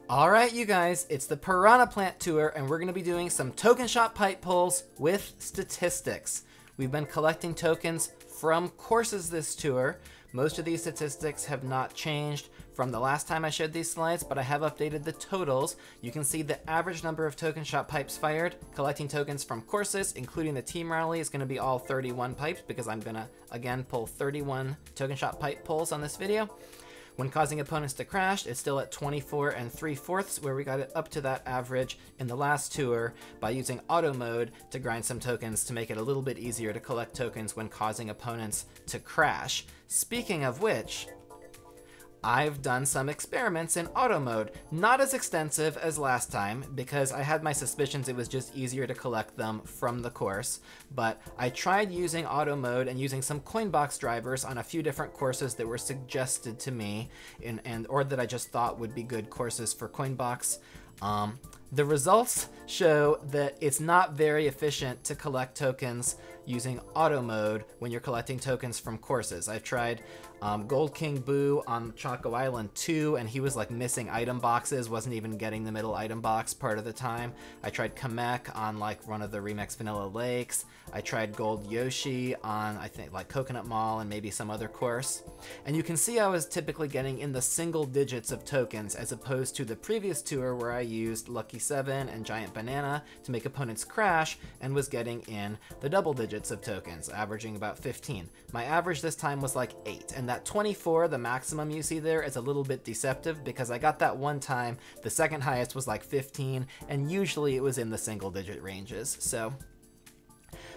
Alright you guys, it's the Piranha Plant Tour and we're going to be doing some token shop pipe pulls with statistics. We've been collecting tokens from courses this tour. Most of these statistics have not changed from the last time I showed these slides, but I have updated the totals. You can see the average number of token shop pipes fired. Collecting tokens from courses, including the team rally, is going to be all 31 pipes because I'm going to, again, pull 31 token shop pipe pulls on this video. When causing opponents to crash, it's still at 24 3/4, where we got it up to that average in the last tour by using auto mode to grind some tokens to make it a little bit easier to collect tokens when causing opponents to crash. Speaking of which, I've done some experiments in auto mode, not as extensive as last time because I had my suspicions it was just easier to collect them from the course, but I tried using auto mode and using some coin box drivers on a few different courses that were suggested to me or that I just thought would be good courses for coin box. The results show that it's not very efficient to collect tokens using auto mode when you're collecting tokens from courses. I've tried Gold King Boo on Choco Island 2, and he was like missing item boxes, wasn't even getting the middle item box part of the time. I tried Kamek on like one of the Remix Vanilla Lakes. I tried Gold Yoshi on, I think, like Coconut Mall and maybe some other course. And you can see I was typically getting in the single digits of tokens as opposed to the previous tour where I used Lucky 7 and Giant Banana to make opponents crash and was getting in the double digits of tokens, averaging about 15. My average this time was like 8, and that 24, the maximum you see there, is a little bit deceptive because I got that one time, the second highest was like 15, and usually it was in the single digit ranges. So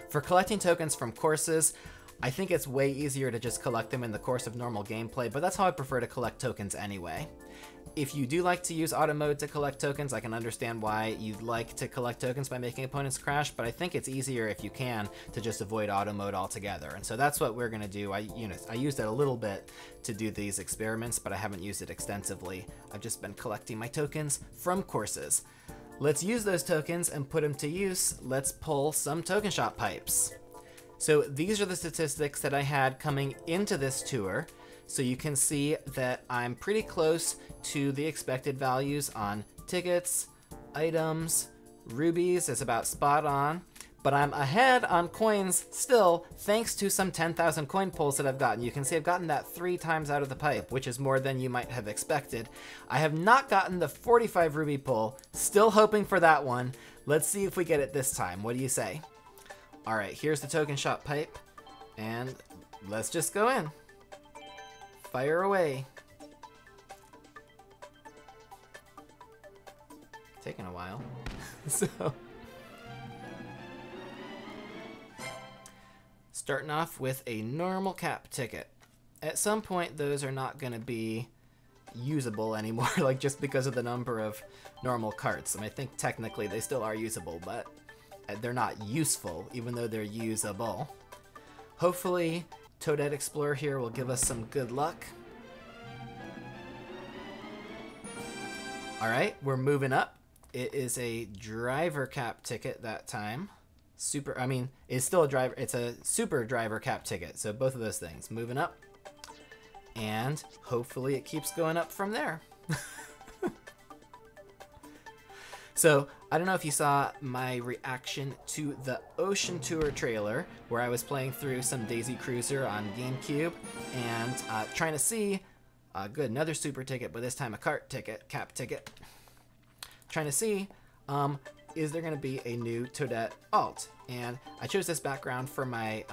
for collecting tokens from courses, I think it's way easier to just collect them in the course of normal gameplay, but that's how I prefer to collect tokens anyway. If you do like to use auto mode to collect tokens, I can understand why you'd like to collect tokens by making opponents crash, but I think it's easier if you can to just avoid auto mode altogether. And so that's what we're going to do. I used it a little bit to do these experiments, but I haven't used it extensively. I've just been collecting my tokens from courses. Let's use those tokens and put them to use. Let's pull some token shop pipes. So these are the statistics that I had coming into this tour. So you can see that I'm pretty close to the expected values on tickets, items, rubies is about spot on, but I'm ahead on coins still thanks to some 10,000 coin pulls that I've gotten. You can see I've gotten that 3 times out of the pipe, which is more than you might have expected. I have not gotten the 45 ruby pull, still hoping for that one. Let's see if we get it this time. What do you say? All right, here's the token shop pipe, and let's just go in. Fire away. Taking a while. So, starting off with a normal cap ticket. At some point, those are not going to be usable anymore, like just because of the number of normal carts. I mean, I think technically they still are usable, but they're not useful, even though they're usable. Hopefully, Toadette Explorer here will give us some good luck. Alright, we're moving up. It is a driver cap ticket that time. It's still a driver, it's a super driver cap ticket, so both of those things. Moving up, and hopefully it keeps going up from there. So, I don't know if you saw my reaction to the Ocean Tour trailer, where I was playing through some Daisy Cruiser on GameCube, and trying to see, good, another super ticket, but this time a Kart ticket, cap ticket. Trying to see, is there going to be a new Toadette alt? And I chose this background for my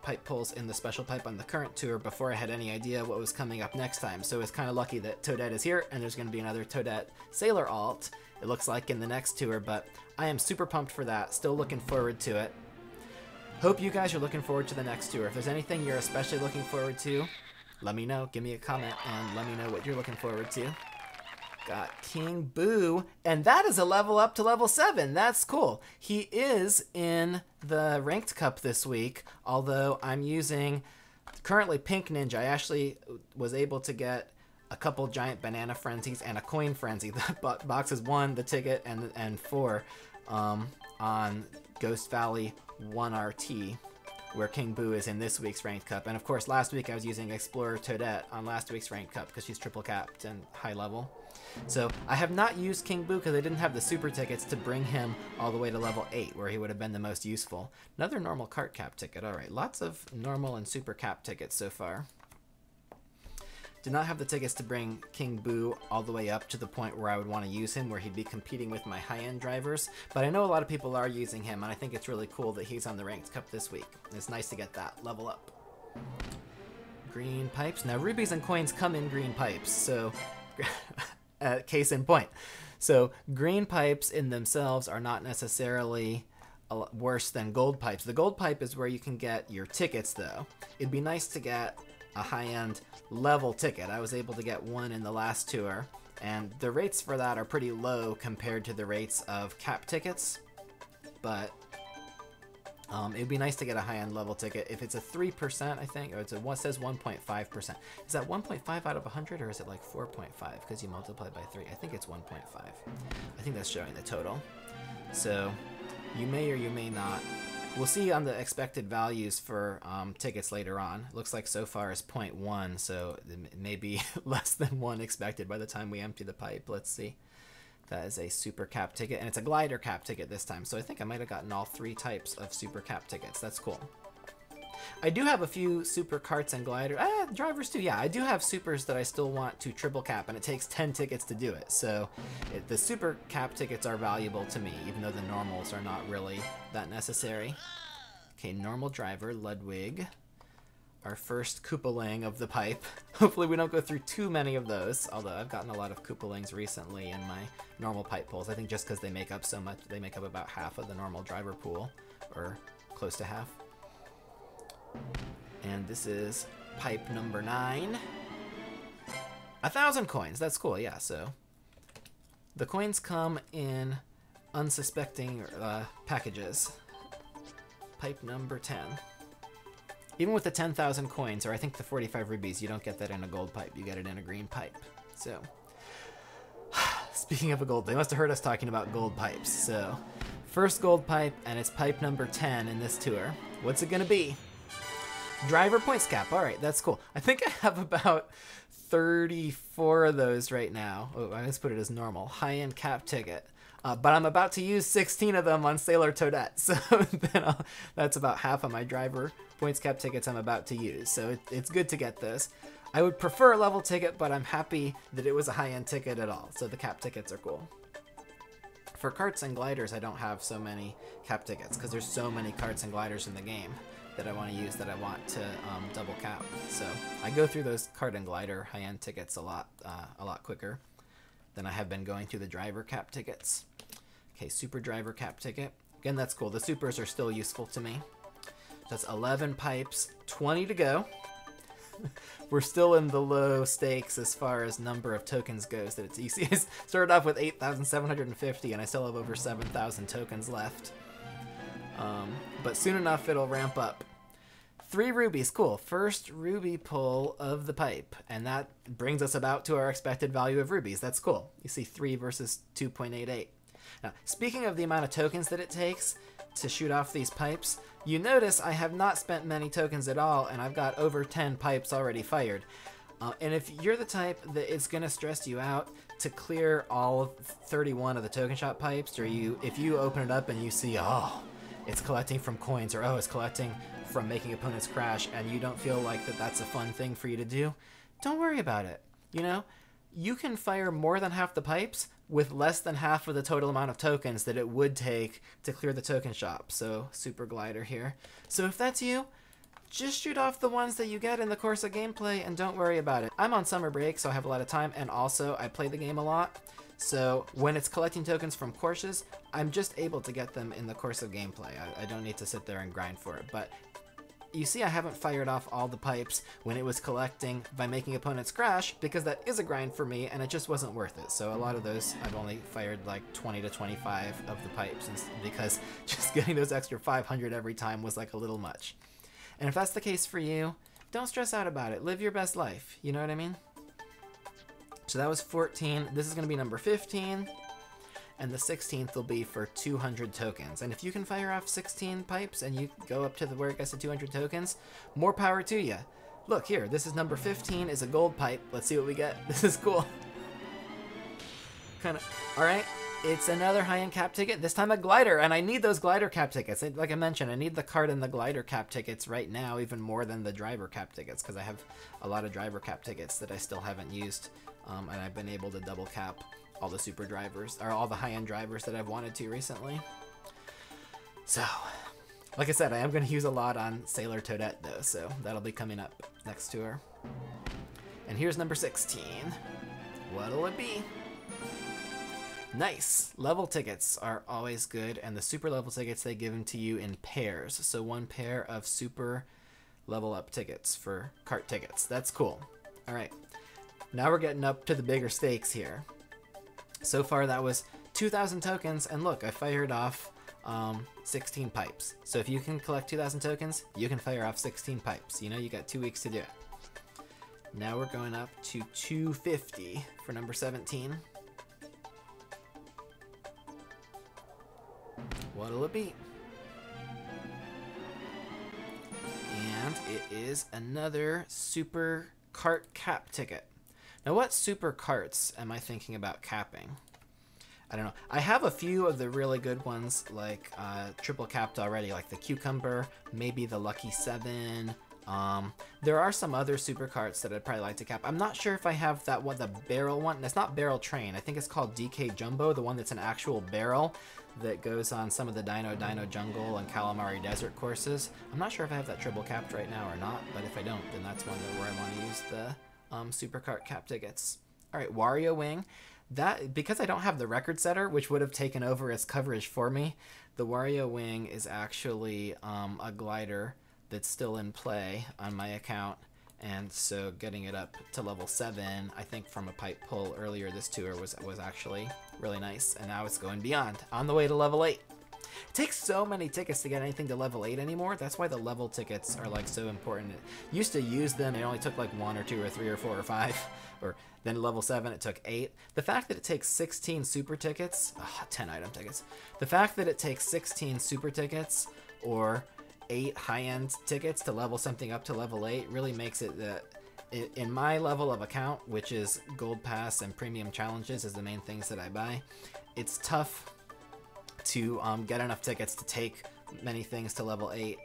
pipe pulls in the special pipe on the current tour before I had any idea what was coming up next time. So it's kind of lucky that Toadette is here, and there's going to be another Toadette Sailor alt, it looks like, in the next tour, but I am super pumped for that. Still looking forward to it. Hope you guys are looking forward to the next tour. If there's anything you're especially looking forward to, let me know. Give me a comment and let me know what you're looking forward to. Got King Boo, and that is a level up to level 7. That's cool. He is in the Ranked Cup this week, although I'm using currently Pink Ninja. I actually was able to get a couple Giant Banana Frenzies and a Coin Frenzy. The boxes 1, the ticket, and 4 on Ghost Valley 1RT. where King Boo is in this week's Ranked Cup. And of course, last week I was using Sailor Toadette on last week's Ranked Cup because she's triple capped and high level. So I have not used King Boo because I didn't have the super tickets to bring him all the way to level 8, where he would have been the most useful. Another normal Kart cap ticket. All right, lots of normal and super cap tickets so far. Did not have the tickets to bring King Boo all the way up to the point where I would want to use him, where he'd be competing with my high-end drivers. But I know a lot of people are using him, and I think it's really cool that he's on the Ranked Cup this week. It's nice to get that level up. Green pipes. Now, rubies and coins come in green pipes, so case in point. So green pipes in themselves are not necessarily worse than gold pipes. The gold pipe is where you can get your tickets, though. It'd be nice to get a high-end level ticket. I was able to get one in the last tour, and the rates for that are pretty low compared to the rates of cap tickets, but it'd be nice to get a high-end level ticket. If it's a 3%, I think, or it says 1.5%. Is that 1.5 out of 100, or is it like 4.5 because you multiply by 3? I think it's 1.5. I think that's showing the total. So you may or you may not. We'll see on the expected values for tickets later on. It looks like so far is 0.1, so it may be less than 1 expected by the time we empty the pipe. Let's see. That is a super cap ticket, and it's a glider cap ticket this time, so I think I might have gotten all 3 types of super cap tickets. That's cool. I do have a few super karts and glider drivers too. Yeah, I do have supers that I still want to triple cap, and it takes 10 tickets to do it. So the super cap tickets are valuable to me, even though the normals are not really that necessary. Okay, normal driver, Ludwig. Our first Koopaling of the pipe. Hopefully we don't go through too many of those, although I've gotten a lot of Koopalings recently in my normal pipe pools. I think just because they make up so much, they make up about half of the normal driver pool, or close to half. And this is pipe number 9. 1,000 coins. That's cool. Yeah. So the coins come in unsuspecting packages. Pipe number 10. Even with the 10,000 coins, or I think the 45 rubies, you don't get that in a gold pipe. You get it in a green pipe. So speaking of a gold, they must have heard us talking about gold pipes. So first gold pipe, and it's pipe number 10 in this tour. What's it gonna be? Driver points cap. All right, that's cool. I think I have about 34 of those right now. Oh, I just put it as normal. High-end cap ticket. But I'm about to use 16 of them on Sailor Toadette. So then that's about half of my driver points cap tickets I'm about to use. So it's good to get those. I would prefer a level ticket, but I'm happy that it was a high-end ticket at all. So the cap tickets are cool. For karts and gliders, I don't have so many cap tickets because there's so many karts and gliders in the game that I want to use that I want to double cap. So I go through those kart and glider high-end tickets a lot quicker than I have been going through the driver cap tickets. Okay, super driver cap ticket. Again, that's cool. The supers are still useful to me. That's 11 pipes, 20 to go. We're still in the low stakes as far as number of tokens goes that it's easy. I started off with 8,750 and I still have over 7,000 tokens left. But soon enough it'll ramp up. 3 rubies, cool. First ruby pull of the pipe, and that brings us about to our expected value of rubies. That's cool. You see 3 versus 2.88. Now, speaking of the amount of tokens that it takes to shoot off these pipes, you notice I have not spent many tokens at all, and I've got over 10 pipes already fired. And if you're the type that it's going to stress you out to clear all 31 of the token shop pipes, or if you open it up and you see, oh, it's collecting from coins, or oh, it's collecting from making opponents crash, and you don't feel like that's a fun thing for you to do, don't worry about it. You know, you can fire more than half the pipes with less than half of the total amount of tokens that it would take to clear the token shop. So super glider here. So if that's you, just shoot off the ones that you get in the course of gameplay and don't worry about it. I'm on summer break, so I have a lot of time, and also I play the game a lot. So when it's collecting tokens from courses, I'm just able to get them in the course of gameplay. I don't need to sit there and grind for it. But you see I haven't fired off all the pipes when it was collecting by making opponents crash, because that is a grind for me and it just wasn't worth it. So a lot of those I've only fired like 20 to 25 of the pipes, because just getting those extra 500 every time was like a little much. And if that's the case for you, don't stress out about it. Live your best life. You know what I mean? So that was 14. This is going to be number 15. and the 16th will be for 200 tokens. And if you can fire off 16 pipes and you go up to where it gets to 200 tokens, more power to you. Look here, this is number 15, is a gold pipe. Let's see what we get. This is cool. Alright, it's another high-end cap ticket, this time a glider, and I need those glider cap tickets. Like I mentioned, I need the Kart and the glider cap tickets right now, even more than the driver cap tickets, because I have a lot of driver cap tickets that I still haven't used, and I've been able to double cap all the super drivers, or all the high-end drivers that I've wanted to recently. So, like I said, I am going to use a lot on Sailor Toadette, though, so that'll be coming up next tour. And here's number 16. What'll it be? Nice! Level tickets are always good, and the super level tickets, they give them to you in pairs. So one pair of super level up tickets for Kart tickets. That's cool. Alright, now we're getting up to the bigger stakes here. So far that was 2,000 tokens, and look, I fired off 16 pipes. So if you can collect 2,000 tokens, you can fire off 16 pipes. You know, you got 2 weeks to do it. Now we're going up to 250 for number 17. What'll it be? And it is another super Kart cap ticket. Now what super carts am I thinking about capping? I don't know. I have a few of the really good ones, like triple capped already, like the Cucumber, maybe the Lucky 7. There are some other super carts that I'd probably like to cap. I'm not sure if I have that one, the barrel one. That's not Barrel Train. I think it's called DK Jumbo, the one that's an actual barrel that goes on some of the Dino Jungle and Calamari Desert courses. I'm not sure if I have that triple capped right now or not, but if I don't, then that's one where I want to use the super cart cap tickets. All right, Wario Wing. That, because I don't have the record setter, which would have taken over its coverage for me, the Wario Wing is actually a glider that's still in play on my account, and so getting it up to level 7, I think from a pipe pull earlier this tour was actually really nice, and now it's going beyond, on the way to level 8. It takes so many tickets to get anything to level 8 anymore. That's why the level tickets are like so important. It used to use them, it only took like 1 or 2 or 3 or 4 or 5, or then level 7 it took 8. The fact that it takes 16 super tickets, 10 item tickets, the fact that it takes 16 super tickets or 8 high-end tickets to level something up to level 8 really makes it that in my level of account, which is Gold Pass and Premium Challenges is the main things that I buy, it's tough to get enough tickets to take many things to level 8,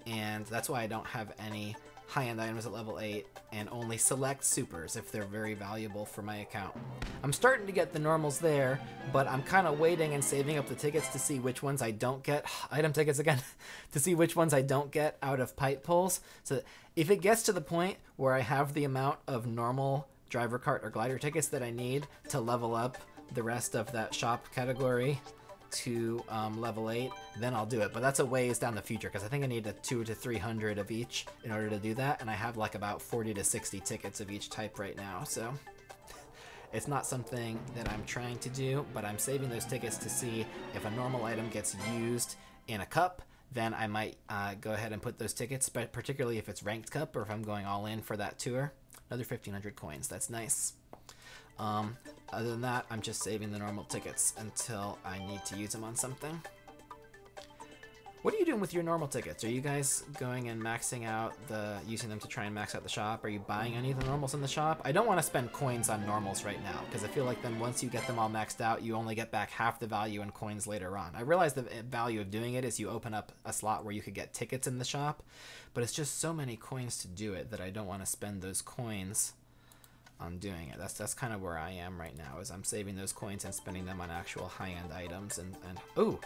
and that's why I don't have any high-end items at level 8 and only select supers if they're very valuable for my account. I'm starting to get the normals there, but I'm kind of waiting and saving up the tickets to see which ones I don't get, item tickets again, to see which ones I don't get out of pipe pulls. So if it gets to the point where I have the amount of normal driver cart or glider tickets that I need to level up the rest of that shop category to level 8, then I'll do it. But that's a ways down the future, because I think I need 200 to 300 of each in order to do that, and I have like about 40 to 60 tickets of each type right now, so it's not something that I'm trying to do, but I'm saving those tickets to see if a normal item gets used in a cup, then I might go ahead and put those tickets, but particularly if it's ranked cup or if I'm going all in for that tour. Another 1,500 coins, that's nice. Other than that, I'm just saving the normal tickets until I need to use them on something. What are you doing with your normal tickets? Are you guys going and maxing out using them to try and max out the shop? Are you buying any of the normals in the shop? I don't want to spend coins on normals right now, because I feel like then once you get them all maxed out, you only get back half the value in coins later on. I realize the value of doing it is you open up a slot where you could get tickets in the shop, but it's just so many coins to do it that I don't want to spend those coins on doing it. That's kind of where I am right now, is I'm saving those coins and spending them on actual high-end items, and oh,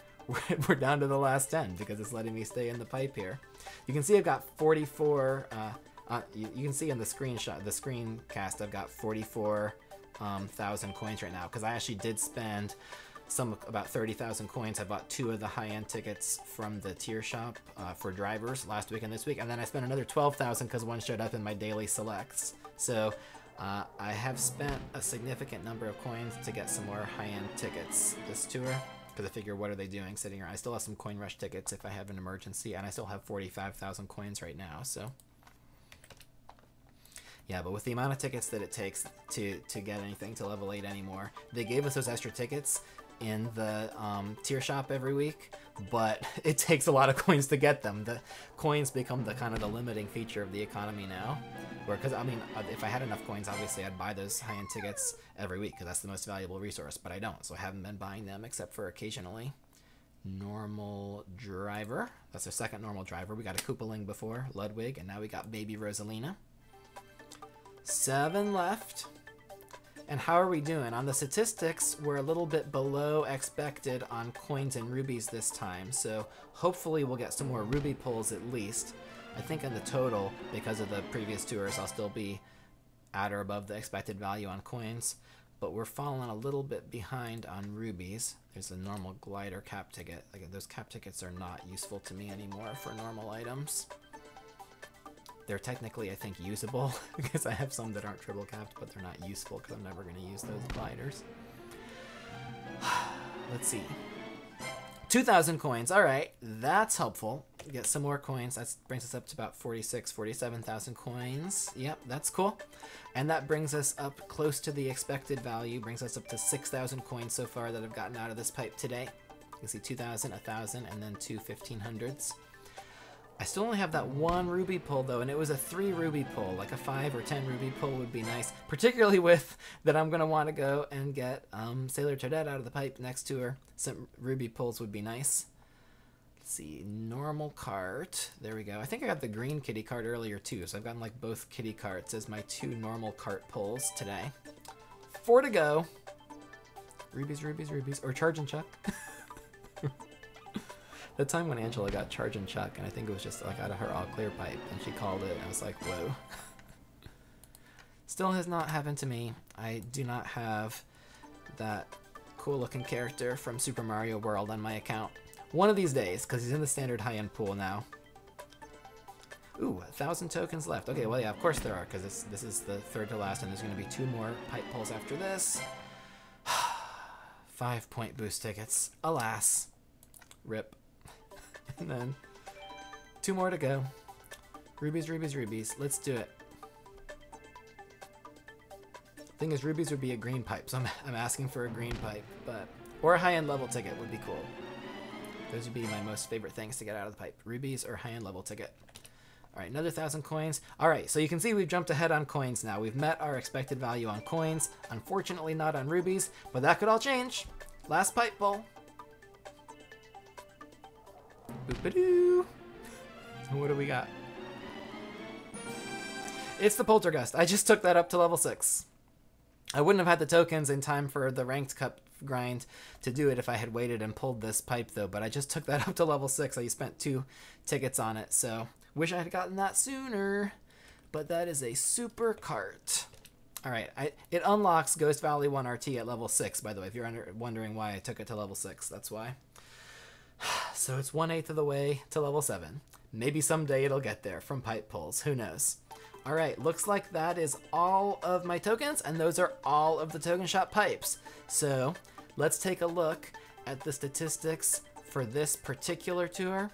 we're down to the last 10 because it's letting me stay in the pipe here. You can see I've got 44 you can see in the screenshot, the screencast, I've got 44,000 coins right now, because I actually did spend about 30,000 coins. I bought 2 of the high-end tickets from the tier shop for drivers last week and this week, and then I spent another 12,000 because one showed up in my daily selects. So I have spent a significant number of coins to get some more high-end tickets this tour, because I figure, what are they doing sitting here? I still have some coin rush tickets if I have an emergency, and I still have 45,000 coins right now, so yeah. But with the amount of tickets that it takes to get anything to level 8 anymore, they gave us those extra tickets in the tier shop every week, but it takes a lot of coins to get them. The coins become the kind of the limiting feature of the economy now. Because, I mean, if I had enough coins, obviously I'd buy those high-end tickets every week because that's the most valuable resource, but I don't, so I haven't been buying them except for occasionally. Normal driver. That's our second normal driver. We got a Koopaling before, Ludwig, and now we got baby Rosalina. 7 left. And how are we doing? On the statistics, we're a little bit below expected on coins and rubies this time, so hopefully we'll get some more ruby pulls at least. I think in the total, because of the previous tours, I'll still be at or above the expected value on coins, but we're falling a little bit behind on rubies. There's a normal glider cap ticket. Like, those cap tickets are not useful to me anymore for normal items. They're technically, I think, usable because I have some that aren't triple capped, but they're not useful because I'm never going to use those gliders. Let's see. 2,000 coins. All right, that's helpful. Get some more coins. That brings us up to about 46, 47,000 coins. Yep, that's cool. And that brings us up close to the expected value. Brings us up to 6,000 coins so far that I've gotten out of this pipe today. You can see 2,000, 1,000, and then 2 1,500s. I still only have that 1 ruby pull though, and it was a 3 ruby pull. Like a 5 or 10 ruby pull would be nice, particularly with that I'm gonna want to go and get Sailor Toadette out of the pipe next to her. Some ruby pulls would be nice. Let's see, normal cart. There we go. I think I got the green kitty cart earlier too, so I've gotten like both kitty carts as my 2 normal cart pulls today. 4 to go. Rubies, rubies, rubies, or charge and chuck. The time when Angela got charge and chuck, and I think it was just like out of her all clear pipe, and she called it, and I was like, whoa. Still has not happened to me. I do not have that cool looking character from Super Mario World on my account. One of these days, because he's in the standard high-end pool now. Ooh, 1,000 tokens left. Okay, well yeah, of course there are, because this is the third to last, and there's going to be 2 more pipe pulls after this. 5-point boost tickets. Alas. Rip. And then 2 more to go. Rubies, rubies, rubies. Let's do it. Thing is, rubies would be a green pipe, so I'm asking for a green pipe, but or a high-end level ticket would be cool. Those would be my most favorite things to get out of the pipe. Rubies or high-end level ticket. All right, another 1,000 coins. All right, so you can see we've jumped ahead on coins now. We've met our expected value on coins. Unfortunately, not on rubies, but that could all change. Last pipe pull. Boop-a-doo. So what do we got? It's the Poltergeist. I just took that up to level 6. I wouldn't have had the tokens in time for the ranked cup grind to do it if I had waited and pulled this pipe though, but I just took that up to level 6. I spent 2 tickets on it, so wish I had gotten that sooner, but that is a super cart. All right, it unlocks Ghost Valley 1 RT at level 6, by the way, if you're wondering why I took it to level 6, that's why. So it's 1/8 of the way to level 7. Maybe someday it'll get there from pipe pulls, who knows. All right, looks like that is all of my tokens, and those are all of the token shop pipes. So let's take a look at the statistics for this particular tour.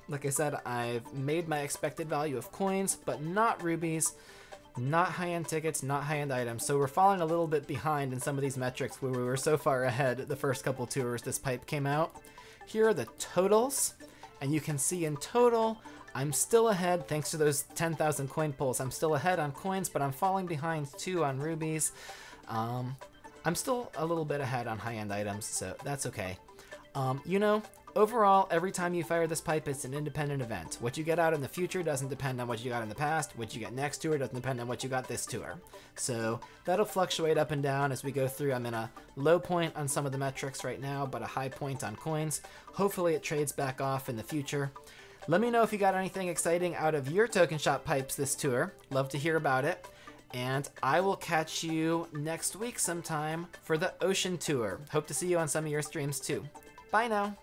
Like I said, I've made my expected value of coins, but not rubies, not high-end tickets, not high-end items. So we're falling a little bit behind in some of these metrics where we were so far ahead the first couple tours this pipe came out. Here are the totals, and you can see in total, I'm still ahead thanks to those 10,000 coin pulls. I'm still ahead on coins, but I'm falling behind too on rubies. I'm still a little bit ahead on high-end items, so that's okay. You know, overall, every time you fire this pipe, it's an independent event. What you get out in the future doesn't depend on what you got in the past. What you get next tour doesn't depend on what you got this tour. So that'll fluctuate up and down as we go through. I'm in a low point on some of the metrics right now, but a high point on coins. Hopefully it trades back off in the future. Let me know if you got anything exciting out of your token shop pipes this tour. Love to hear about it. And I will catch you next week sometime for the Ocean Tour. Hope to see you on some of your streams too. Bye now.